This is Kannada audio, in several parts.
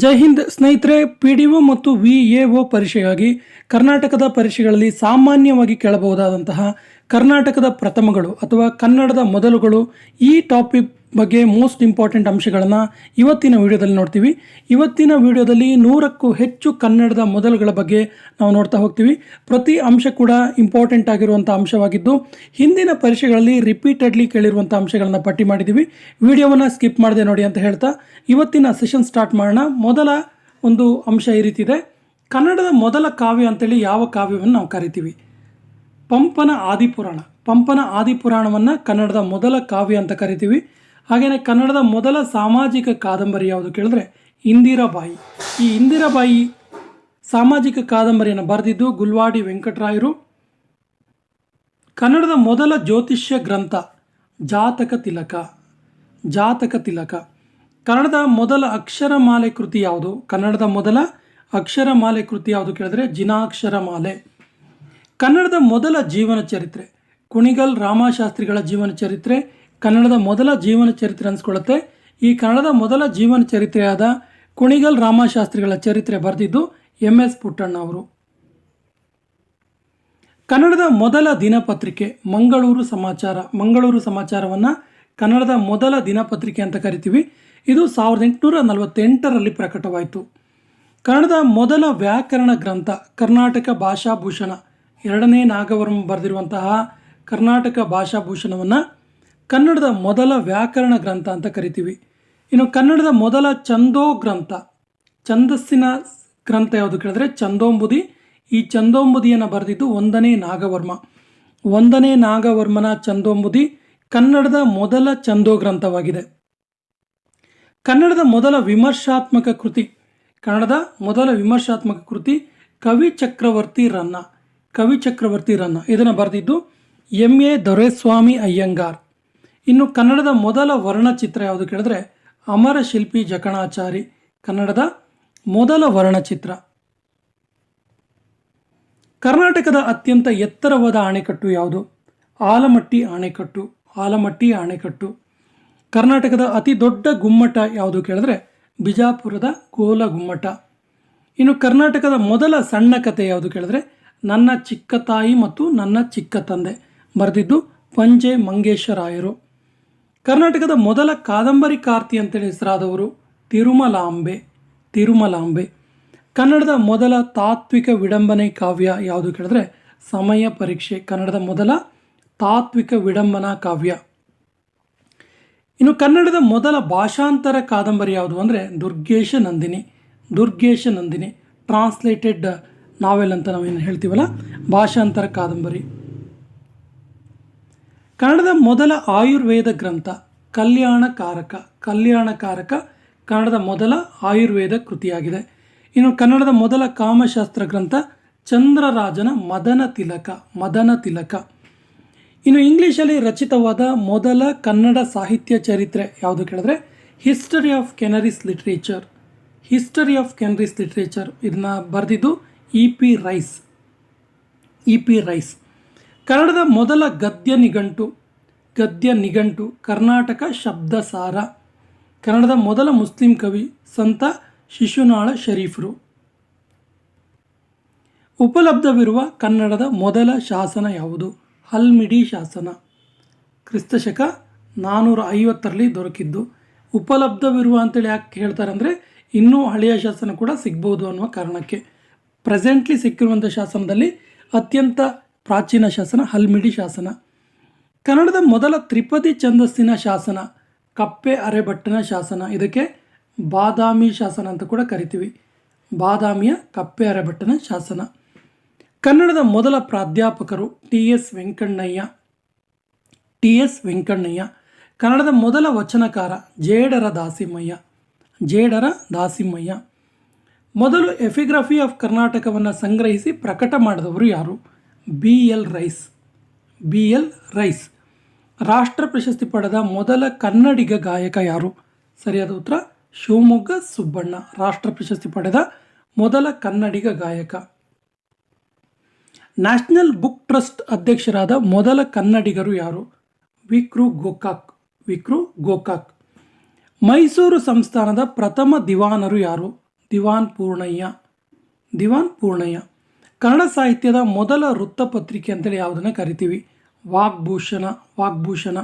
ಜೈ ಹಿಂದ್ ಸ್ನೇಹಿತರೆ. ಪಿ ಡಿ ಒ ಮತ್ತು ವಿ ಎ ಒ ಪರೀಕ್ಷೆಗಾಗಿ ಕರ್ನಾಟಕದ ಪರೀಕ್ಷೆಗಳಲ್ಲಿ ಸಾಮಾನ್ಯವಾಗಿ ಕೇಳಬಹುದಾದಂತಹ ಕರ್ನಾಟಕದ ಪ್ರಥಮಗಳು ಅಥವಾ ಕನ್ನಡದ ಮೊದಲುಗಳು ಈ ಟಾಪಿಕ್ ಬಗ್ಗೆ ಮೋಸ್ಟ್ ಇಂಪಾರ್ಟೆಂಟ್ ಅಂಶಗಳನ್ನು ಇವತ್ತಿನ ವಿಡಿಯೋದಲ್ಲಿ ನೋಡ್ತೀವಿ. ಇವತ್ತಿನ ವಿಡಿಯೋದಲ್ಲಿ 100ಕ್ಕೂ ಹೆಚ್ಚು ಕನ್ನಡದ ಮೊದಲುಗಳ ಬಗ್ಗೆ ನಾವು ನೋಡ್ತಾ ಹೋಗ್ತೀವಿ. ಪ್ರತಿ ಅಂಶ ಕೂಡ ಇಂಪಾರ್ಟೆಂಟ್ ಆಗಿರುವಂಥ ಅಂಶವಾಗಿದ್ದು ಹಿಂದಿನ ಪರೀಕ್ಷೆಗಳಲ್ಲಿ ರಿಪೀಟೆಡ್ಲಿ ಕೇಳಿರುವಂಥ ಅಂಶಗಳನ್ನು ಪಟ್ಟಿ ಮಾಡಿದ್ದೀವಿ. ವಿಡಿಯೋವನ್ನು ಸ್ಕಿಪ್ ಮಾಡದೆ ನೋಡಿ ಅಂತ ಹೇಳ್ತಾ ಇವತ್ತಿನ ಸೆಷನ್ ಸ್ಟಾರ್ಟ್ ಮಾಡೋಣ. ಮೊದಲ ಒಂದು ಅಂಶ ಈ ರೀತಿ ಇದೆ. ಕನ್ನಡದ ಮೊದಲ ಕಾವ್ಯ ಅಂತೇಳಿ ಯಾವ ಕಾವ್ಯವನ್ನು ನಾವು ಕರಿತೀವಿ? ಪಂಪನ ಆದಿಪುರಾಣ. ಪಂಪನ ಆದಿಪುರಾಣವನ್ನು ಕನ್ನಡದ ಮೊದಲ ಕಾವ್ಯ ಅಂತ ಕರಿತೀವಿ. ಹಾಗೆಯೇ ಕನ್ನಡದ ಮೊದಲ ಸಾಮಾಜಿಕ ಕಾದಂಬರಿ ಯಾವುದು ಕೇಳಿದ್ರೆ ಇಂದಿರಾಬಾಯಿ. ಈ ಇಂದಿರಾಬಾಯಿ ಸಾಮಾಜಿಕ ಕಾದಂಬರಿಯನ್ನು ಬರೆದಿದ್ದು ಗುಲ್ವಾಡಿ ವೆಂಕಟರಾಯರು. ಕನ್ನಡದ ಮೊದಲ ಜ್ಯೋತಿಷ್ಯ ಗ್ರಂಥ ಜಾತಕ ತಿಲಕ. ಜಾತಕ ತಿಲಕ. ಕನ್ನಡದ ಮೊದಲ ಅಕ್ಷರಮಾಲೆ ಕೃತಿ ಯಾವುದು? ಕನ್ನಡದ ಮೊದಲ ಅಕ್ಷರಮಾಲೆ ಕೃತಿ ಯಾವುದು ಕೇಳಿದ್ರೆ ಜಿನಾಕ್ಷರಮಾಲೆ. ಕನ್ನಡದ ಮೊದಲ ಜೀವನ ಚರಿತ್ರೆ ಕುಣಿಗಲ್ ರಾಮಶಾಸ್ತ್ರಿಗಳ ಜೀವನ ಚರಿತ್ರೆ ಕನ್ನಡದ ಮೊದಲ ಜೀವನ ಚರಿತ್ರೆ ಅನಿಸ್ಕೊಳ್ಳುತ್ತೆ. ಈ ಕನ್ನಡದ ಮೊದಲ ಜೀವನ ಚರಿತ್ರೆಯಾದ ಕುಣಿಗಲ್ ರಾಮಶಾಸ್ತ್ರಿಗಳ ಚರಿತ್ರೆ ಬರೆದಿದ್ದು MS ಪುಟ್ಟಣ್ಣ ಅವರು. ಕನ್ನಡದ ಮೊದಲ ದಿನಪತ್ರಿಕೆ ಮಂಗಳೂರು ಸಮಾಚಾರ. ಮಂಗಳೂರು ಸಮಾಚಾರವನ್ನು ಕನ್ನಡದ ಮೊದಲ ದಿನಪತ್ರಿಕೆ ಅಂತ ಕರಿತೀವಿ. ಇದು 1848ರಲ್ಲಿ ಪ್ರಕಟವಾಯಿತು. ಕನ್ನಡದ ಮೊದಲ ವ್ಯಾಕರಣ ಗ್ರಂಥ ಕರ್ನಾಟಕ ಭಾಷಾಭೂಷಣ. 2ನೇ ನಾಗವರ್ಮ ಬರೆದಿರುವಂತಹ ಕರ್ನಾಟಕ ಭಾಷಾಭೂಷಣವನ್ನು ಕನ್ನಡದ ಮೊದಲ ವ್ಯಾಕರಣ ಗ್ರಂಥ ಅಂತ ಕರಿತೀವಿ. ಇನ್ನು ಕನ್ನಡದ ಮೊದಲ ಛಂದೋ ಗ್ರಂಥ, ಛಂದಸ್ಸಿನ ಗ್ರಂಥ ಯಾವುದು ಕೇಳಿದ್ರೆ ಛಂದೋಂಬುದಿ. ಈ ಛಂದೋಂಬುದಿಯನ್ನು ಬರೆದಿದ್ದು 1ನೇ ನಾಗವರ್ಮ. 1ನೇ ನಾಗವರ್ಮನ ಛಂದೋಂಬುದಿ ಕನ್ನಡದ ಮೊದಲ ಛಂದೋ ಗ್ರಂಥವಾಗಿದೆ. ಕನ್ನಡದ ಮೊದಲ ವಿಮರ್ಶಾತ್ಮಕ ಕೃತಿ. ಕನ್ನಡದ ಮೊದಲ ವಿಮರ್ಶಾತ್ಮಕ ಕೃತಿ ಕವಿ ಚಕ್ರವರ್ತಿ ರನ್ನ. ಕವಿ ಚಕ್ರವರ್ತಿ ರನ್ನ ಇದನ್ನು ಬರೆದಿದ್ದು MA ದೊರೆಸ್ವಾಮಿ ಅಯ್ಯಂಗಾರ್. ಇನ್ನು ಕನ್ನಡದ ಮೊದಲ ವರ್ಣಚಿತ್ರ ಯಾವುದು ಕೇಳಿದ್ರೆ ಅಮರ ಶಿಲ್ಪಿ ಜಕಣಾಚಾರಿ. ಕನ್ನಡದ ಮೊದಲ ವರ್ಣಚಿತ್ರ. ಕರ್ನಾಟಕದ ಅತ್ಯಂತ ಎತ್ತರವಾದ ಅಣೆಕಟ್ಟು ಯಾವುದು? ಆಲಮಟ್ಟಿ ಅಣೆಕಟ್ಟು. ಆಲಮಟ್ಟಿ ಅಣೆಕಟ್ಟು. ಕರ್ನಾಟಕದ ಅತಿ ದೊಡ್ಡ ಗುಮ್ಮಟ ಯಾವುದು ಕೇಳಿದ್ರೆ ಬಿಜಾಪುರದ ಗೋಲ ಗುಮ್ಮಟ. ಇನ್ನು ಕರ್ನಾಟಕದ ಮೊದಲ ಸಣ್ಣ ಕಥೆ ಯಾವುದು ಕೇಳಿದ್ರೆ ನನ್ನ ಚಿಕ್ಕ ತಾಯಿ ಮತ್ತು ನನ್ನ ಚಿಕ್ಕ ತಂದೆ. ಬರೆದಿದ್ದು ಪಂಜೆ ಮಂಗೇಶರಾಯರು. ಕರ್ನಾಟಕದ ಮೊದಲ ಕಾದಂಬರಿಕಾರ್ತಿ ಅಂತೇಳಿ ಹೆಸರಾದವರು ತಿರುಮಲಾಂಬೆ. ತಿರುಮಲಾಂಬೆ. ಕನ್ನಡದ ಮೊದಲ ತಾತ್ವಿಕ ವಿಡಂಬನೆ ಕಾವ್ಯ ಯಾವುದು ಕೇಳಿದ್ರೆ ಸಮಯ ಪರೀಕ್ಷೆ. ಕನ್ನಡದ ಮೊದಲ ತಾತ್ವಿಕ ವಿಡಂಬನಾ ಕಾವ್ಯ. ಇನ್ನು ಕನ್ನಡದ ಮೊದಲ ಭಾಷಾಂತರ ಕಾದಂಬರಿ ಯಾವುದು ಅಂದರೆ ದುರ್ಗೇಶ ನಂದಿನಿ. ದುರ್ಗೇಶ ನಂದಿನಿ ಟ್ರಾನ್ಸ್ಲೇಟೆಡ್ ನಾವೆಲ್ ಅಂತ ನಾವೇನು ಹೇಳ್ತೀವಲ್ಲ, ಭಾಷಾಂತರ ಕಾದಂಬರಿ. ಕನ್ನಡದ ಮೊದಲ ಆಯುರ್ವೇದ ಗ್ರಂಥ ಕಲ್ಯಾಣಕಾರಕ. ಕಲ್ಯಾಣಕಾರಕ ಕನ್ನಡದ ಮೊದಲ ಆಯುರ್ವೇದ ಕೃತಿಯಾಗಿದೆ. ಇನ್ನು ಕನ್ನಡದ ಮೊದಲ ಕಾಮಶಾಸ್ತ್ರ ಗ್ರಂಥ ಚಂದ್ರರಾಜನ ಮದನ ತಿಲಕ. ಮದನ ತಿಲಕ. ಇನ್ನು ಇಂಗ್ಲೀಷಲ್ಲಿ ರಚಿತವಾದ ಮೊದಲ ಕನ್ನಡ ಸಾಹಿತ್ಯ ಚರಿತ್ರೆ ಯಾವುದು ಕೇಳಿದ್ರೆ history of canaries literature. History of canaries literature ಇದನ್ನು ಬರೆದಿದ್ದು EP ರೈಸ್. EP rice. ಕನ್ನಡದ ಮೊದಲ ಗದ್ಯ ನಿಘಂಟು ಕರ್ನಾಟಕ ಶಬ್ದಸಾರ. ಕನ್ನಡದ ಮೊದಲ ಮುಸ್ಲಿಂ ಕವಿ ಸಂತ ಶಿಶುನಾಳ ಶರೀಫರು. ಉಪಲಬ್ಧವಿರುವ ಕನ್ನಡದ ಮೊದಲ ಶಾಸನ ಯಾವುದು? ಹಲ್ಮಿಡಿ ಶಾಸನ. ಕ್ರಿಸ್ತಶಕ 450ರಲ್ಲಿ ದೊರಕಿದ್ದು. ಉಪಲಬ್ಧವಿರುವ ಅಂತೇಳಿ ಯಾಕೆ ಹೇಳ್ತಾರೆ ಅಂದರೆ ಇನ್ನೂ ಹಳೆಯ ಶಾಸನ ಕೂಡ ಸಿಗ್ಬೋದು ಅನ್ನುವ ಕಾರಣಕ್ಕೆ. ಪ್ರೆಸೆಂಟ್ಲಿ ಸಿಕ್ಕಿರುವಂಥ ಶಾಸನದಲ್ಲಿ ಅತ್ಯಂತ ಪ್ರಾಚೀನ ಶಾಸನ ಹಲ್ಮಿಡಿ ಶಾಸನ. ಕನ್ನಡದ ಮೊದಲ ತ್ರಿಪದಿ ಛಂದಸ್ಸಿನ ಶಾಸನ ಕಪ್ಪೆ ಅರೆಭಟ್ಟನ ಶಾಸನ. ಇದಕ್ಕೆ ಬಾದಾಮಿ ಶಾಸನ ಅಂತ ಕೂಡ ಕರಿತೀವಿ. ಬಾದಾಮಿಯ ಕಪ್ಪೆ ಅರೆಭಟ್ಟನ ಶಾಸನ. ಕನ್ನಡದ ಮೊದಲ ಪ್ರಾಧ್ಯಾಪಕರು TS ವೆಂಕಣ್ಣಯ್ಯ. TS ವೆಂಕಣ್ಣಯ್ಯ. ಕನ್ನಡದ ಮೊದಲ ವಚನಕಾರ ಜೇಡರ ದಾಸಿಮಯ್ಯ. ಜೇಡರ ದಾಸಿಮಯ್ಯ. ಮೊದಲು ಎಫಿಗ್ರಫಿ ಆಫ್ ಕರ್ನಾಟಕವನ್ನು ಸಂಗ್ರಹಿಸಿ ಪ್ರಕಟ ಮಾಡಿದವರು ಯಾರು? BL Rice. BL Rice. ರಾಷ್ಟ್ರ ಪ್ರಶಸ್ತಿ ಪಡೆದ ಮೊದಲ ಕನ್ನಡಿಗ ಗಾಯಕ ಯಾರು? ಸರಿಯಾದ ಉತ್ತರ ಶಿವಮೊಗ್ಗ ಸುಬ್ಬಣ್ಣ. ರಾಷ್ಟ್ರ ಪ್ರಶಸ್ತಿ ಪಡೆದ ಮೊದಲ ಕನ್ನಡಿಗ ಗಾಯಕ. ನ್ಯಾಷನಲ್ ಬುಕ್ ಟ್ರಸ್ಟ್ ಅಧ್ಯಕ್ಷರಾದ ಮೊದಲ ಕನ್ನಡಿಗರು ಯಾರು? ವಿಕ್ರು ಗೋಕಾಕ್. ವಿಕ್ರು ಗೋಕಾಕ್. ಮೈಸೂರು ಸಂಸ್ಥಾನದ ಪ್ರಥಮ ದಿವಾನರು ಯಾರು? ದಿವಾನ್ ಪೂರ್ಣಯ್ಯ. ದಿವಾನ್ ಪೂರ್ಣಯ್ಯ. ಕನ್ನಡ ಸಾಹಿತ್ಯದ ಮೊದಲ ವೃತ್ತಪತ್ರಿಕೆ ಅಂತೇಳಿ ಯಾವುದನ್ನು ಕರಿತೀವಿ? ವಾಗ್ಭೂಷಣ. ವಾಗ್ಭೂಷಣ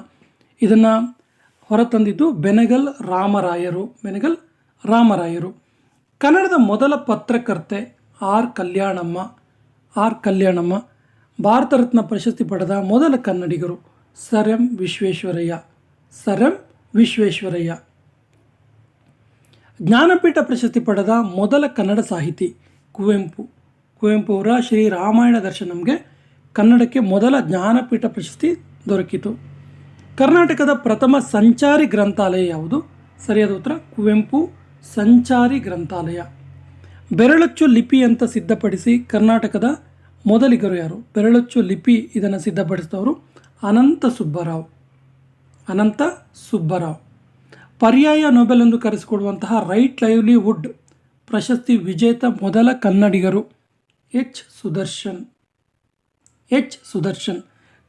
ಇದನ್ನು ಹೊರತಂದಿದ್ದು ಬೆನಗಲ್ ರಾಮರಾಯರು. ಬೆನಗಲ್ ರಾಮರಾಯರು. ಕನ್ನಡದ ಮೊದಲ ಪತ್ರಕರ್ತೆ ಆರ್ ಕಲ್ಯಾಣಮ್ಮ. ಆರ್ ಕಲ್ಯಾಣಮ್ಮ. ಭಾರತ ರತ್ನ ಪ್ರಶಸ್ತಿ ಪಡೆದ ಮೊದಲ ಕನ್ನಡಿಗರು sir M Visvesvaraya. Sir M Visvesvaraya. Jnanpith ಪ್ರಶಸ್ತಿ ಪಡೆದ ಮೊದಲ ಕನ್ನಡ ಸಾಹಿತಿ ಕುವೆಂಪು. ಕುವೆಂಪು ಅವರ ಶ್ರೀ ರಾಮಾಯಣ ದರ್ಶನಂಗೆ ಕನ್ನಡಕ್ಕೆ ಮೊದಲ ಜ್ಞಾನಪೀಠ ಪ್ರಶಸ್ತಿ ದೊರಕಿತು. ಕರ್ನಾಟಕದ ಪ್ರಥಮ ಸಂಚಾರಿ ಗ್ರಂಥಾಲಯ ಯಾವುದು? ಸರಿಯಾದ ಉತ್ತರ ಕುವೆಂಪು ಸಂಚಾರಿ ಗ್ರಂಥಾಲಯ. ಬೆರಳಚ್ಚು ಲಿಪಿ ಅಂತ ಸಿದ್ಧಪಡಿಸಿ ಕರ್ನಾಟಕದ ಮೊದಲಿಗರು ಯಾರು? ಬೆರಳಚ್ಚು ಲಿಪಿ ಇದನ್ನು ಸಿದ್ಧಪಡಿಸಿದವರು ಅನಂತ ಸುಬ್ಬರಾವ್. ಅನಂತ ಸುಬ್ಬರಾವ್. ಪರ್ಯಾಯ ನೊಬೆಲ್ ಎಂದು ಕರೆಸಿಕೊಡುವಂತಹ ರೈಟ್ ಲೈವ್ಲಿಹುಡ್ ಪ್ರಶಸ್ತಿ ವಿಜೇತ ಮೊದಲ ಕನ್ನಡಿಗರು ಎಚ್ ಸುದರ್ಶನ್. ಎಚ್ ಸುದರ್ಶನ್.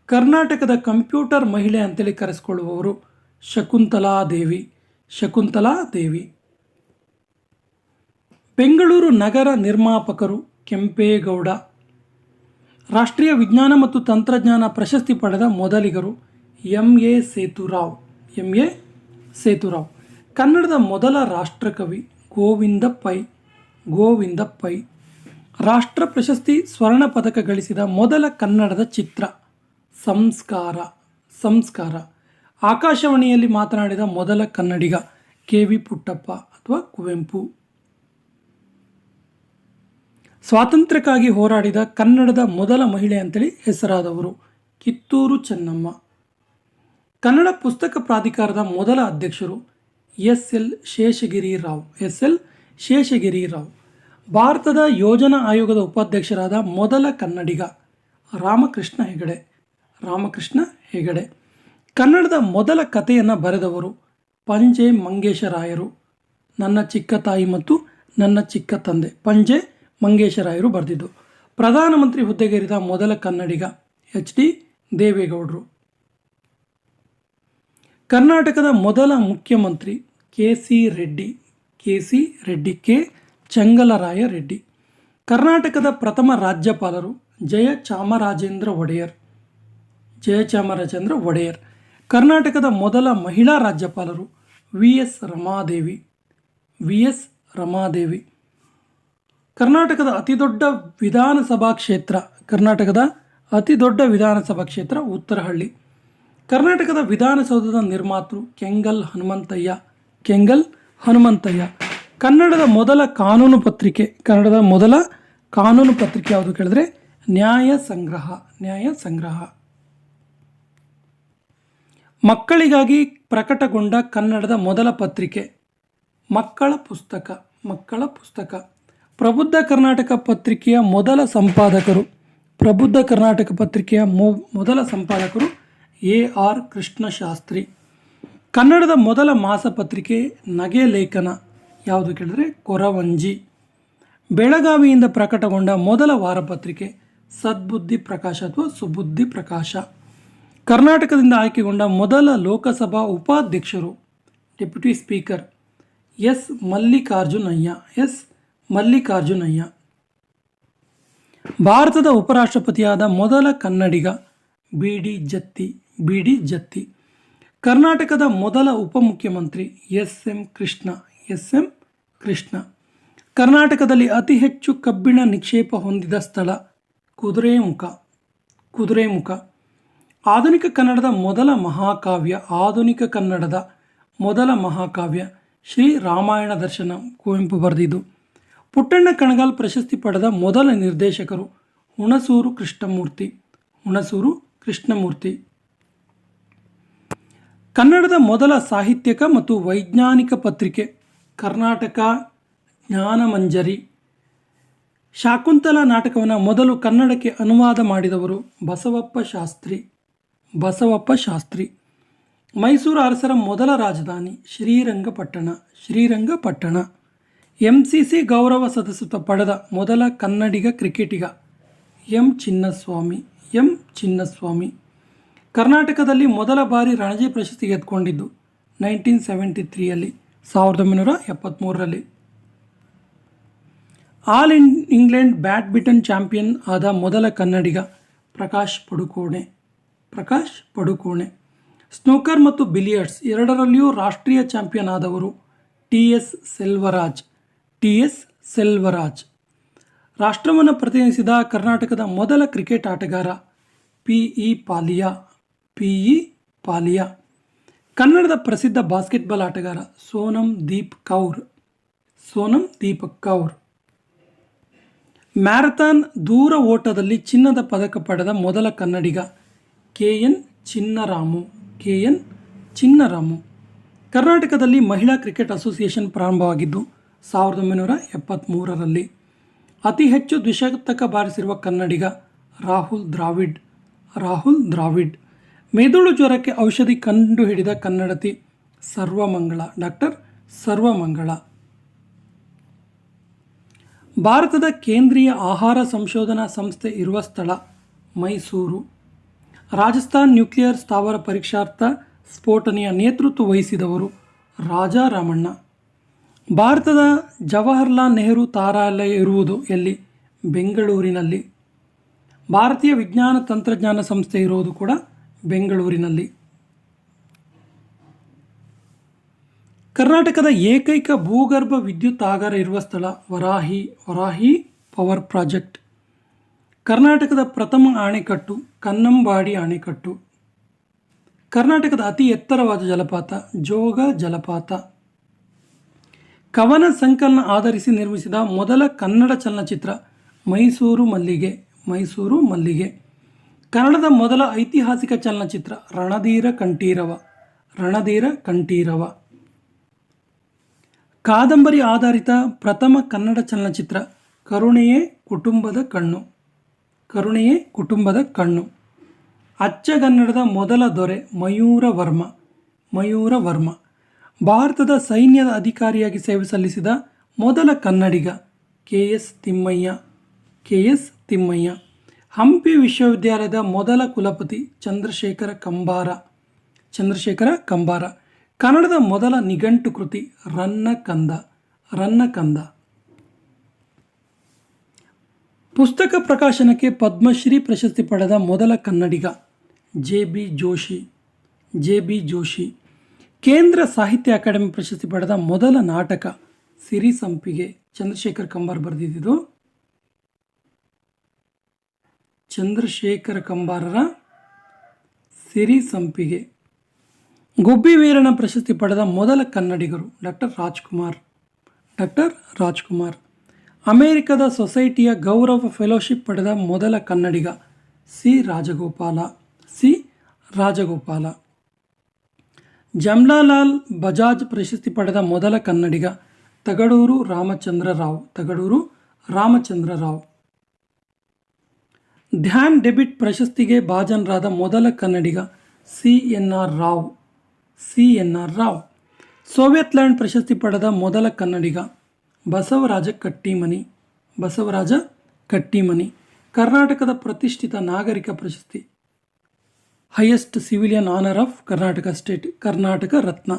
ಕರ್ನಾಟಕದ ಕಂಪ್ಯೂಟರ್ ಮಹಿಳೆ ಅಂತೇಳಿ ಕರೆಸಿಕೊಳ್ಳುವವರು ಶಕುಂತಲಾ ದೇವಿ. ಶಕುಂತಲಾ ದೇವಿ. ಬೆಂಗಳೂರು ನಗರ ನಿರ್ಮಾಪಕರು ಕೆಂಪೇಗೌಡ. ರಾಷ್ಟ್ರೀಯ ವಿಜ್ಞಾನ ಮತ್ತು ತಂತ್ರಜ್ಞಾನ ಪ್ರಶಸ್ತಿ ಪಡೆದ ಮೊದಲಿಗರು M A Sethurao. M A Sethurao. ಕನ್ನಡದ ಮೊದಲ ರಾಷ್ಟ್ರಕವಿ ಗೋವಿಂದ ಪೈ. ಗೋವಿಂದ ಪೈ. ರಾಷ್ಟ್ರ ಪ್ರಶಸ್ತಿ ಸ್ವರ್ಣ ಪದಕ ಗಳಿಸಿದ ಮೊದಲ ಕನ್ನಡದ ಚಿತ್ರ ಸಂಸ್ಕಾರ. ಸಂಸ್ಕಾರ. ಆಕಾಶವಾಣಿಯಲ್ಲಿ ಮಾತನಾಡಿದ ಮೊದಲ ಕನ್ನಡಿಗ ಕೆ ವಿ ಪುಟ್ಟಪ್ಪ ಅಥವಾ ಕುವೆಂಪು. ಸ್ವಾತಂತ್ರ್ಯಕ್ಕಾಗಿ ಹೋರಾಡಿದ ಕನ್ನಡದ ಮೊದಲ ಮಹಿಳೆ ಅಂತೇಳಿ ಹೆಸರಾದವರು ಕಿತ್ತೂರು ಚೆನ್ನಮ್ಮ. ಕನ್ನಡ ಪುಸ್ತಕ ಪ್ರಾಧಿಕಾರದ ಮೊದಲ ಅಧ್ಯಕ್ಷರು S L Sheshagiri Rao. S L Sheshagiri Rao. ಭಾರತದ ಯೋಜನಾ ಆಯೋಗದ ಉಪಾಧ್ಯಕ್ಷರಾದ ಮೊದಲ ಕನ್ನಡಿಗ ರಾಮಕೃಷ್ಣ ಹೆಗಡೆ. ರಾಮಕೃಷ್ಣ ಹೆಗಡೆ. ಕನ್ನಡದ ಮೊದಲ ಕಥೆಯನ್ನು ಬರೆದವರು ಪಂಜೆ ಮಂಗೇಶರಾಯರು. ನನ್ನ ಚಿಕ್ಕ ತಾಯಿ ಮತ್ತು ನನ್ನ ಚಿಕ್ಕ ತಂದೆ. ಪಂಜೆ ಮಂಗೇಶರಾಯರು ಬರೆದಿದ್ದು. ಪ್ರಧಾನಮಂತ್ರಿ ಹುದ್ದೆಗೇರಿದ ಮೊದಲ ಕನ್ನಡಿಗ ಎಚ್ ಡಿ ದೇವೇಗೌಡರು. ಕರ್ನಾಟಕದ ಮೊದಲ ಮುಖ್ಯಮಂತ್ರಿ K C Reddy. K C Reddy. K Chengalaraya Reddy. ಕರ್ನಾಟಕದ ಪ್ರಥಮ ರಾಜ್ಯಪಾಲರು ಜಯಚಾಮರಾಜೇಂದ್ರ ಒಡೆಯರ್. ಜಯಚಾಮರಾಜೇಂದ್ರ ಒಡೆಯರ್. ಕರ್ನಾಟಕದ ಮೊದಲ ಮಹಿಳಾ ರಾಜ್ಯಪಾಲರು V S Ramadevi. V S Ramadevi. ಕರ್ನಾಟಕದ ಅತಿದೊಡ್ಡ ವಿಧಾನಸಭಾ ಕ್ಷೇತ್ರ. ಕರ್ನಾಟಕದ ಅತಿದೊಡ್ಡ ವಿಧಾನಸಭಾ ಕ್ಷೇತ್ರ ಉತ್ತರಹಳ್ಳಿ. ಕರ್ನಾಟಕದ ವಿಧಾನಸೌಧದ ನಿರ್ಮಾತೃ ಕೆಂಗಲ್ ಹನುಮಂತಯ್ಯ. ಕೆಂಗಲ್ ಹನುಮಂತಯ್ಯ. ಕನ್ನಡದ ಮೊದಲ ಕಾನೂನು ಪತ್ರಿಕೆ. ಕನ್ನಡದ ಮೊದಲ ಕಾನೂನು ಪತ್ರಿಕೆ ಯಾವುದು ಕೇಳಿದ್ರೆ ನ್ಯಾಯ ಸಂಗ್ರಹ. ನ್ಯಾಯ ಸಂಗ್ರಹ. ಮಕ್ಕಳಿಗಾಗಿ ಪ್ರಕಟಗೊಂಡ ಕನ್ನಡದ ಮೊದಲ ಪತ್ರಿಕೆ ಮಕ್ಕಳ ಪುಸ್ತಕ. ಮಕ್ಕಳ ಪುಸ್ತಕ. ಪ್ರಬುದ್ಧ ಕರ್ನಾಟಕ ಪತ್ರಿಕೆಯ ಮೊದಲ ಸಂಪಾದಕರು. ಪ್ರಬುದ್ಧ ಕರ್ನಾಟಕ ಪತ್ರಿಕೆಯ ಮೊದಲ ಸಂಪಾದಕರು ಎ ಆರ್ ಕೃಷ್ಣಶಾಸ್ತ್ರಿ. ಕನ್ನಡದ ಮೊದಲ ಮಾಸಪತ್ರಿಕೆ ನಗೆ ಲೇಖನ ಯಾವುದು ಕೇಳಿದ್ರೆ ಕೊರವಂಜಿ. ಬೆಳಗಾವಿಯಿಂದ ಪ್ರಕಟಗೊಂಡ ಮೊದಲ ವಾರಪತ್ರಿಕೆ ಸದ್ಬುದ್ಧಿ ಪ್ರಕಾಶ ಅಥವಾ ಸುಬುದ್ಧಿ ಪ್ರಕಾಶ. ಕರ್ನಾಟಕದಿಂದ ಆಯ್ಕೆಗೊಂಡ ಮೊದಲ ಲೋಕಸಭಾ ಉಪಾಧ್ಯಕ್ಷರು deputy speaker S Mallikarjunaiah. S Mallikarjunaiah. ಭಾರತದ ಉಪರಾಷ್ಟ್ರಪತಿಯಾದ ಮೊದಲ Kannadiga B D Jatti. B D Jatti. ಕರ್ನಾಟಕದ ಮೊದಲ ಉಪಮುಖ್ಯಮಂತ್ರಿ S M Krishna. S M Krishna. ಕರ್ನಾಟಕದಲ್ಲಿ ಅತಿ ಹೆಚ್ಚು ಕಬ್ಬಿಣ ನಿಕ್ಷೇಪ ಹೊಂದಿದ ಸ್ಥಳ ಕುದುರೆಮುಖ. ಕುದುರೆಮುಖ. ಆಧುನಿಕ ಕನ್ನಡದ ಮೊದಲ ಮಹಾಕಾವ್ಯ. ಆಧುನಿಕ ಕನ್ನಡದ ಮೊದಲ ಮಹಾಕಾವ್ಯ ಶ್ರೀ ರಾಮಾಯಣ ದರ್ಶನ. ಕುವೆಂಪು ಬರೆದಿದ್ದು. ಪುಟ್ಟಣ್ಣ ಕಣಗಾಲ್ ಪ್ರಶಸ್ತಿ ಪಡೆದ ಮೊದಲ ನಿರ್ದೇಶಕರು ಹುಣಸೂರು ಕೃಷ್ಣಮೂರ್ತಿ. ಹುಣಸೂರು ಕೃಷ್ಣಮೂರ್ತಿ. ಕನ್ನಡದ ಮೊದಲ ಸಾಹಿತ್ಯಕ ಮತ್ತು ವೈಜ್ಞಾನಿಕ ಪತ್ರಿಕೆ ಕರ್ನಾಟಕ ಜ್ಞಾನಮಂಜರಿ. ಶಾಕುಂತಲ ನಾಟಕವನ್ನು ಮೊದಲು ಕನ್ನಡಕ್ಕೆ ಅನುವಾದ ಮಾಡಿದವರು ಬಸವಪ್ಪ ಶಾಸ್ತ್ರಿ. ಬಸವಪ್ಪ ಶಾಸ್ತ್ರಿ. ಮೈಸೂರು ಅರಸರ ಮೊದಲ ರಾಜಧಾನಿ ಶ್ರೀರಂಗಪಟ್ಟಣ. ಶ್ರೀರಂಗಪಟ್ಟಣ. MCC ಗೌರವ ಸದಸ್ಯತ್ವ ಪಡೆದ ಮೊದಲ ಕನ್ನಡಿಗ ಕ್ರಿಕೆಟಿಗ ಎಂ ಚಿನ್ನಸ್ವಾಮಿ. ಎಂ ಚಿನ್ನಸ್ವಾಮಿ. ಕರ್ನಾಟಕದಲ್ಲಿ ಮೊದಲ ಬಾರಿ ರಣಜಿ ಪ್ರಶಸ್ತಿ ಗೆದ್ದುಕೊಂಡಿದ್ದು 1973ರಲ್ಲಿ. 1973ರಲ್ಲಿ. ಆಲ್ ಇಂಗ್ಲೆಂಡ್ ಬ್ಯಾಡ್ಮಿಂಟನ್ ಚಾಂಪಿಯನ್ ಆದ ಮೊದಲ ಕನ್ನಡಿಗ ಪ್ರಕಾಶ್ ಪಡುಕೋಣೆ. ಸ್ನೂಕರ್ ಮತ್ತು ಬಿಲಿಯರ್ಡ್ಸ್ ಎರಡರಲ್ಲಿಯೂ ರಾಷ್ಟ್ರೀಯ ಚಾಂಪಿಯನ್ ಆದವರು ಟಿ.ಎಸ್. ಸೆಲ್ವರಾಜ್. ರಾಷ್ಟ್ರವನ್ನು ಪ್ರತಿನಿಧಿಸಿದ ಕರ್ನಾಟಕದ ಮೊದಲ ಕ್ರಿಕೆಟ್ ಆಟಗಾರ ಪಿ.ಇ. ಪಾಲಿಯಾ. ಕನ್ನಡದ ಪ್ರಸಿದ್ಧ ಬಾಸ್ಕೆಟ್ಬಾಲ್ ಆಟಗಾರ ಸೋನಂ ದೀಪಕ್ ಕೌರ್. ಮ್ಯಾರಥಾನ್ ದೂರ ಓಟದಲ್ಲಿ ಚಿನ್ನದ ಪದಕ ಪಡೆದ ಮೊದಲ ಕನ್ನಡಿಗ ಕೆ.ಎನ್. ಚಿನ್ನರಾಮು. ಕರ್ನಾಟಕದಲ್ಲಿ ಮಹಿಳಾ ಕ್ರಿಕೆಟ್ ಅಸೋಸಿಯೇಷನ್ ಪ್ರಾರಂಭವಾಗಿದ್ದು 1973ರಲ್ಲಿ. ಅತಿ ಹೆಚ್ಚು ದ್ವಿಶತಕ ಬಾರಿಸಿರುವ ಕನ್ನಡಿಗ ರಾಹುಲ್ ದ್ರಾವಿಡ್. ಮೆದುಳು ಜ್ವರಕ್ಕೆ ಔಷಧಿ ಕಂಡುಹಿಡಿದ ಕನ್ನಡತಿ ಡಾಕ್ಟರ್ ಸರ್ವಮಂಗಳ. ಭಾರತದ ಕೇಂದ್ರೀಯ ಆಹಾರ ಸಂಶೋಧನಾ ಸಂಸ್ಥೆ ಇರುವ ಸ್ಥಳ ಮೈಸೂರು. ರಾಜಸ್ಥಾನ್ ನ್ಯೂಕ್ಲಿಯರ್ ಸ್ಥಾವರ ಪರೀಕ್ಷಾರ್ಥ ಸ್ಫೋಟನೆಯ ನೇತೃತ್ವ ವಹಿಸಿದವರು ರಾಜಾರಾಮಣ್ಣ. ಭಾರತದ ಜವಾಹರ್ಲಾಲ್ ನೆಹರು ತಾರಾಲಯ ಇರುವುದು ಎಲ್ಲಿ? ಬೆಂಗಳೂರಿನಲ್ಲಿ. ಭಾರತೀಯ ವಿಜ್ಞಾನ ತಂತ್ರಜ್ಞಾನ ಸಂಸ್ಥೆ ಇರುವುದು ಕೂಡ ಬೆಂಗಳೂರಿನಲ್ಲಿ. ಕರ್ನಾಟಕದ ಏಕೈಕ ಭೂಗರ್ಭ ವಿದ್ಯುತ್ ಆಗರ ಇರುವ ಸ್ಥಳ ವರಾಹಿ ಪವರ್ ಪ್ರಾಜೆಕ್ಟ್. ಕರ್ನಾಟಕದ ಪ್ರಥಮ ಅಣೆಕಟ್ಟು ಕನ್ನಂಬಾಡಿ ಅಣೆಕಟ್ಟು. ಕರ್ನಾಟಕದ ಅತಿ ಎತ್ತರವಾದ ಜಲಪಾತ ಜೋಗ ಜಲಪಾತ. ಕವನ ಸಂಕಲನ ಆಧರಿಸಿ ನಿರ್ಮಿಸಿದ ಮೊದಲ ಕನ್ನಡ ಚಲನಚಿತ್ರ ಮೈಸೂರು ಮಲ್ಲಿಗೆ. ಕನ್ನಡದ ಮೊದಲ ಐತಿಹಾಸಿಕ ಚಲನಚಿತ್ರ ರಣಧೀರ ಕಂಠೀರವ. ಕಾದಂಬರಿ ಆಧಾರಿತ ಪ್ರಥಮ ಕನ್ನಡ ಚಲನಚಿತ್ರ ಕರುಣೆಯೇ ಕುಟುಂಬದ ಕಣ್ಣು. ಅಚ್ಚಗನ್ನಡದ ಮೊದಲ ದೊರೆ ಮಯೂರವರ್ಮ. ಭಾರತದ ಸೈನ್ಯದ ಅಧಿಕಾರಿಯಾಗಿ ಸೇವೆ ಸಲ್ಲಿಸಿದ ಮೊದಲ ಕನ್ನಡಿಗ ಕೆ.ಎಸ್. ತಿಮ್ಮಯ್ಯ. ಹಂಪಿ ವಿಶ್ವವಿದ್ಯಾಲಯದ ಮೊದಲ ಕುಲಪತಿ ಚಂದ್ರಶೇಖರ ಕಂಬಾರ. ಕನ್ನಡದ ಮೊದಲ ನಿಘಂಟು ಕೃತಿ ರನ್ನಕಂದ. ಪುಸ್ತಕ ಪ್ರಕಾಶನಕ್ಕೆ ಪದ್ಮಶ್ರೀ ಪ್ರಶಸ್ತಿ ಪಡೆದ ಮೊದಲ ಕನ್ನಡಿಗ ಜೆ.ಬಿ. ಜೋಶಿ. ಕೇಂದ್ರ ಸಾಹಿತ್ಯ ಅಕಾಡೆಮಿ ಪ್ರಶಸ್ತಿ ಪಡೆದ ಮೊದಲ ನಾಟಕ ಸಿರಿಸಂಪಿಗೆ. ಚಂದ್ರಶೇಖರ ಕಂಬಾರ ಬರೆದಿದ್ದು. ಚಂದ್ರಶೇಖರ ಕಂಬಾರರ ಸಿರಿಸಂಪಿಗೆ. ಗುಬ್ಬಿ ವೀರಣ್ಣ ಪ್ರಶಸ್ತಿ ಪಡೆದ ಮೊದಲ ಕನ್ನಡಿಗರು ಡಾಕ್ಟರ್ ರಾಜ್ಕುಮಾರ್. ಅಮೆರಿಕದ ಸೊಸೈಟಿಯ ಗೌರವ ಫೆಲೋಶಿಪ್ ಪಡೆದ ಮೊದಲ ಕನ್ನಡಿಗ ಸಿ ರಾಜಗೋಪಾಲ. ಜಮ್ನಾಲಾಲ್ ಬಜಾಜ್ ಪ್ರಶಸ್ತಿ ಪಡೆದ ಮೊದಲ ಕನ್ನಡಿಗ ತಗಡೂರು ರಾಮಚಂದ್ರರಾವ್. ಧ್ಯಾನ್ ಡೆಬಿಟ್ ಪ್ರಶಸ್ತಿಗೆ ಭಾಜನರಾದ ಮೊದಲ ಕನ್ನಡಿಗ ಸಿ.ಎನ್.ಆರ್. ರಾವ್. ಸೋವಿಯತ್ ಲ್ಯಾಂಡ್ ಪ್ರಶಸ್ತಿ ಪಡೆದ ಮೊದಲ ಕನ್ನಡಿಗ ಬಸವರಾಜ ಕಟ್ಟಿಮನಿ. ಕರ್ನಾಟಕದ ಪ್ರತಿಷ್ಠಿತ ನಾಗರಿಕ ಪ್ರಶಸ್ತಿ highest civilian honour of Karnataka state Karnataka Ratna.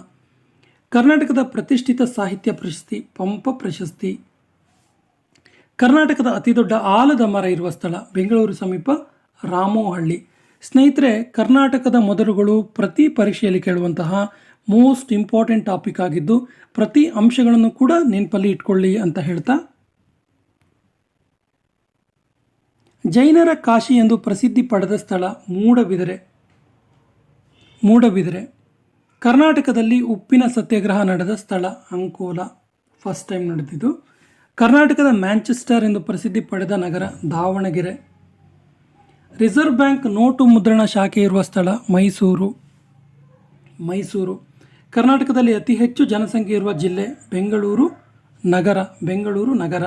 ಕರ್ನಾಟಕದ ಪ್ರತಿಷ್ಠಿತ ಸಾಹಿತ್ಯ ಪ್ರಶಸ್ತಿ ಪಂಪ ಪ್ರಶಸ್ತಿ. ಕರ್ನಾಟಕದ ಅತಿದೊಡ್ಡ ಆಲದ ಮರ ಇರುವ ಸ್ಥಳ ಬೆಂಗಳೂರು ಸಮೀಪ ರಾಮೋಹಳ್ಳಿ. ಸ್ನೇಹಿತರೆ, ಕರ್ನಾಟಕದ ಮೊದಲುಗಳು ಪ್ರತಿ ಪರೀಕ್ಷೆಯಲ್ಲಿ ಕೇಳುವಂತಹ ಮೋಸ್ಟ್ ಇಂಪಾರ್ಟೆಂಟ್ ಟಾಪಿಕ್ ಆಗಿದ್ದು ಪ್ರತಿ ಅಂಶಗಳನ್ನು ಕೂಡ ನೆನಪಲ್ಲಿ ಇಟ್ಕೊಳ್ಳಿ ಅಂತ ಹೇಳ್ತಾ, ಜೈನರ ಕಾಶಿ ಎಂದು ಪ್ರಸಿದ್ಧಿ ಪಡೆದ ಸ್ಥಳ ಮೂಡಬಿದರೆ. ಕರ್ನಾಟಕದಲ್ಲಿ ಉಪ್ಪಿನ ಸತ್ಯಾಗ್ರಹ ನಡೆದ ಸ್ಥಳ ಅಂಕೋಲಾ, ಫಸ್ಟ್ ಟೈಮ್ ನಡೆದಿದ್ದು. ಕರ್ನಾಟಕದ ಮ್ಯಾಂಚೆಸ್ಟರ್ ಎಂದು ಪ್ರಸಿದ್ಧಿ ಪಡೆದ ನಗರ ದಾವಣಗೆರೆ. ರಿಸರ್ವ್ ಬ್ಯಾಂಕ್ ನೋಟು ಮುದ್ರಣ ಶಾಖೆ ಇರುವ ಸ್ಥಳ ಮೈಸೂರು. ಕರ್ನಾಟಕದಲ್ಲಿ ಅತಿ ಹೆಚ್ಚು ಜನಸಂಖ್ಯೆ ಇರುವ ಜಿಲ್ಲೆ ಬೆಂಗಳೂರು ನಗರ.